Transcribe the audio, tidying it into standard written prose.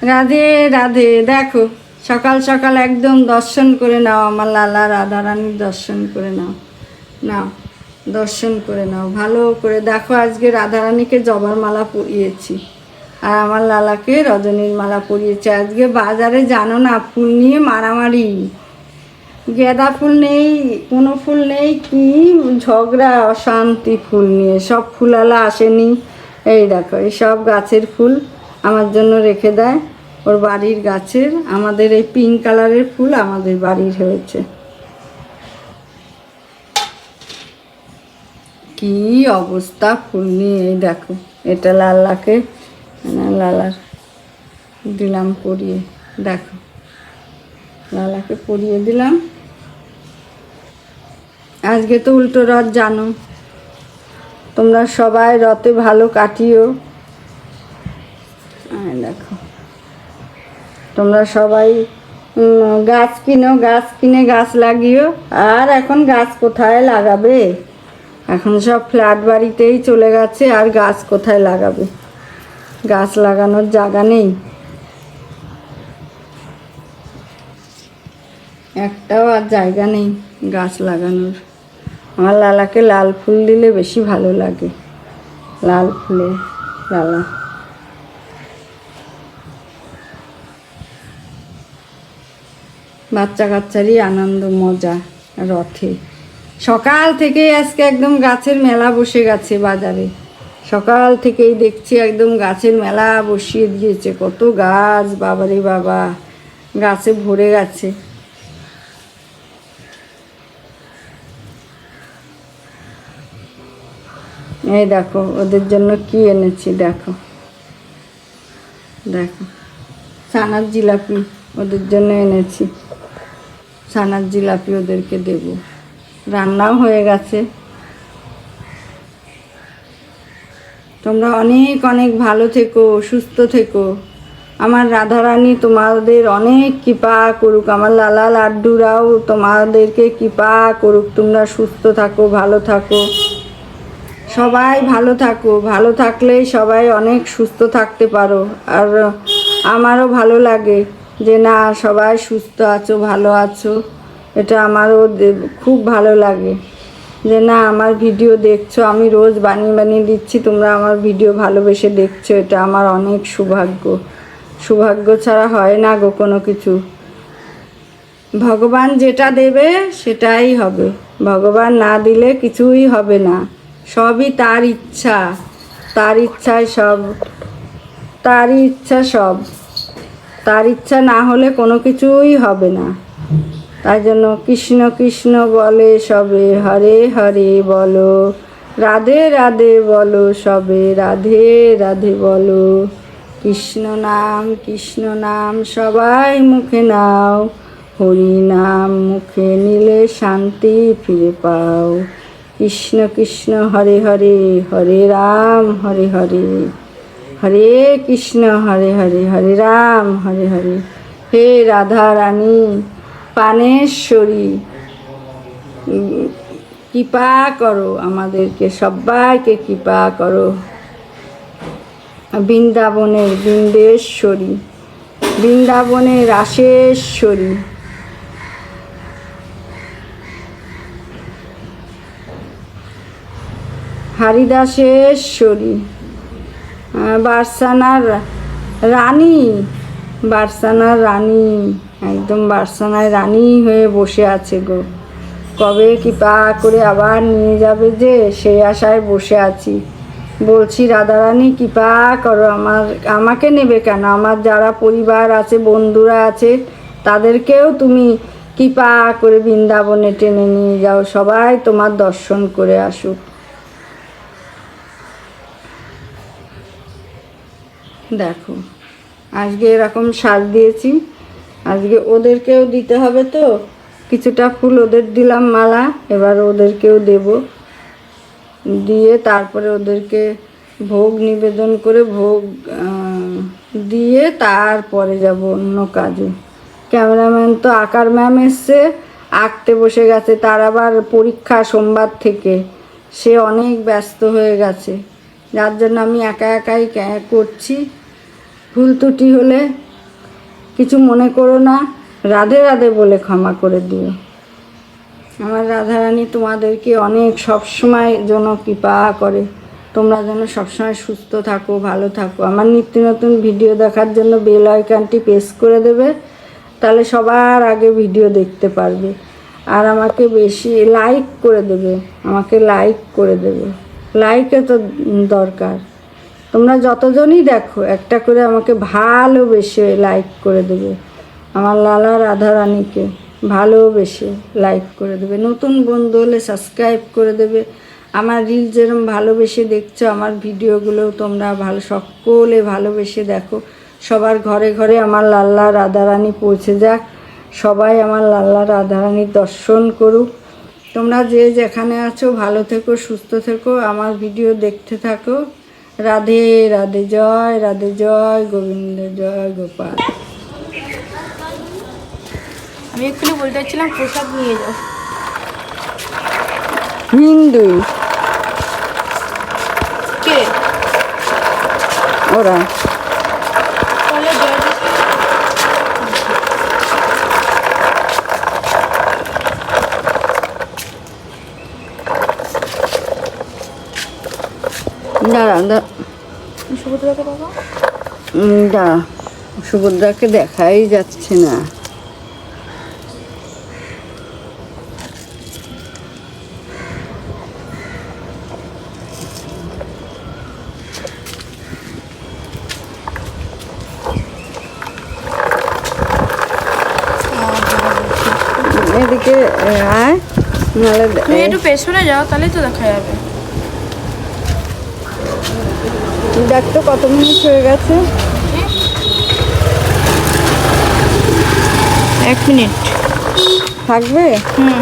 রাধে রাধে। দেখো সকাল সকাল একদম দর্শন করে নাও, আমার লালা রাধারানীর দর্শন করে নাও। নাও দর্শন করে নাও ভালো করে। দেখো আজকে রাধারানীকে জবার মালা পরিয়েছি আর আমার লালাকে রজনীর মালা পরিয়েছি। আজকে বাজারে জানো না ফুল নিয়ে মারামারি, গাঁদা ফুল নেই, কোনো ফুল নেই, কি ঝগড়া অশান্তি ফুল নিয়ে। সব ফুলালা আসেনি, এই দেখো এই সব গাছের ফুল আমার জন্য রেখে দেয়, ওর বাড়ির গাছের। আমাদের এই পিঙ্ক কালারের ফুল আমাদের বাড়ির হয়েছে। কি অবস্থা ফুল নিয়ে। এই দেখো এটা লালাকে, লালার দিলাম পরিয়ে, দেখো লালাকে পরিয়ে দিলাম। আজকে তো উল্টো রথ, জানো তোমরা সবাই রথে ভালো কাটিও। দেখো তোমরা সবাই গাছ কিনো, গাছ কিনে গাছ লাগিও। আর এখন গাছ কোথায় লাগাবে, এখন সব ফ্ল্যাট বাড়িতেই চলে গেছে, আর গাছ কোথায় লাগাবে, গাছ লাগানোর জায়গা নেই, একটাও আর জায়গা নেই গাছ লাগানোর। আমার লালাকে লাল ফুল দিলে বেশি ভালো লাগে, লাল ফুলে লালা। বাচ্চা কাচ্চারই আনন্দ মজা রথে। সকাল থেকেই আজকে একদম গাছের মেলা বসে গেছে বাজারে, সকাল থেকেই দেখছি একদম গাছের মেলা বসিয়ে দিয়েছে। কত গাছ, বাবারে বাবা, গাছে ভরে গেছে। এই দেখো ওদের জন্য কি এনেছি, দেখো দেখো ছানার জিলাপি ওদের জন্য এনেছি, ছানার জিলাপি ওদেরকে দেব। রান্নাও হয়ে গেছে। তোমরা অনেক অনেক ভালো থেকো, সুস্থ থেকো। আমার রাধারানী তোমাদের অনেক কৃপা করুক, আমার লালা লাড্ডুরাও তোমাদেরকে কৃপা করুক। তোমরা সুস্থ থাকো, ভালো থাকো, সবাই ভালো থাকো। ভালো থাকলেই সবাই অনেক সুস্থ থাকতে পারো। আর আমারও ভালো লাগে যে না সবাই সুস্থ আছো, ভালো আছো। এটা আমারও খুব ভালো লাগে যে না আমার ভিডিও দেখছো, আমি রোজ বানিয়ে বানিয়ে দিচ্ছি, তোমরা আমার ভিডিও ভালোবেসে দেখছো। এটা আমার অনেক সৌভাগ্য। সৌভাগ্য ছাড়া হয় না গো কোনো কিছু। ভগবান যেটা দেবে সেটাই হবে, ভগবান না দিলে কিছুই হবে না। সবই তার ইচ্ছা, তার ইচ্ছায় সব, তারই ইচ্ছা সব। তার ইচ্ছা না হলে কোনো কিছুই হবে না। তাই জন্য কৃষ্ণ কৃষ্ণ বলে সবে, হরে হরে বলো, রাধে রাধে বলো সবে, রাধে রাধে বলো। কৃষ্ণ নাম সবাই মুখে নাও, হরি নাম মুখে নিলে শান্তি ফিরে পাও। কৃষ্ণ কৃষ্ণ হরে হরে, হরে রাম হরে হরে, হরে কৃষ্ণ হরে হরে, হরে রাম হরে হরে। হে রাধা রানী পানেশ্বরী, কৃপা করো আমাদেরকে, সবাইকে কৃপা করো। বৃন্দাবনের বৃন্দেশ্বরী, বৃন্দাবনের রাসেশ্বরী, হরিদাসেশ্বরী, বার্সানার রানী, বার্সানার রানী, একদম বার্সানায় রানী হয়ে বসে আছে গো। কবে কৃপা করে আবার নিয়ে যাবে যে সেই আশায় বসে আছি। বলছি রাধারানী কৃপা করো, আমাকে নেবে কেন, আমার যারা পরিবার আছে, বন্ধুরা আছে, তাদেরকেও তুমি কৃপা করে বৃন্দাবনে টেনে নিয়ে যাও, সবাই তোমার দর্শন করে আসুক। দেখো আজকে এরকম সাজ দিয়েছি, আজকে ওদেরকেও দিতে হবে তো, কিছুটা ফুল ওদের দিলাম মালা, এবার ওদেরকেও দেব। দিয়ে তারপরে ওদেরকে ভোগ নিবেদন করে ভোগ দিয়ে তারপরে যাব অন্য কাজে। ক্যামেরাম্যান তো আকার ম্যাম এসছে, আঁকতে বসে গেছে, তার আবার পরীক্ষা সোমবার থেকে, সে অনেক ব্যস্ত হয়ে গেছে, যার জন্য আমি একা একাই করছি। ভুল ত্রুটি হলে কিছু মনে করো না, রাধে রাধে বলে ক্ষমা করে দিও। আমার রাধারানী তোমাদেরকে অনেক সবসময় যেন কৃপা করে, তোমরা যেন সবসময় সুস্থ থাকো, ভালো থাকো। আমার নিত্য নতুন ভিডিও দেখার জন্য বেল আইকনটি প্রেস করে দেবে, তাহলে সবার আগে ভিডিও দেখতে পারবে। আর আমাকে বেশি লাইক করে দেবে, আমাকে লাইক করে দেবে, লাইকে তো দরকার। তোমরা যতজনই দেখো একটা করে আমাকে ভালোবেসে লাইক করে দেবে, আমার লালা রাধারানীকে ভালোবেসে লাইক করে দেবে। নতুন বন্ধু হলে সাবস্ক্রাইব করে দেবে। আমার রিল যেরকম ভালোবেসে দেখছো, আমার ভিডিওগুলোও তোমরা সকলে ভালোবেসে দেখো। সবার ঘরে ঘরে আমার লাল্লা রাধারানী পৌঁছে যাক, সবাই আমার লাল্লা রাধারানীর দর্শন করুক। তোমরা যে যেখানে আছো ভালো থেকো, সুস্থ থেকো, আমার ভিডিও দেখতে থাকো। রাধে রাধে, জয় রাধে, জয় গোবিন্দ, জয় গোপাল। আমি এক্ষুনি বলতে চাচ্ছিলাম প্রসাদ নিয়ে যাও। হিন্দু কে ওরা? তাহলে দাঁড়া সুভদ্রাকে বাবা দাঁড়া, সুভদ্রাকে দেখাই যাচ্ছে না। এদিকে আয়, নাহলে তুমি একটু পেছনে যাও, তাহলেই তো দেখা যাবে। দেখ তো কত মিনিট হয়ে গেছে। 1 মিনিট থাকবে? হুম।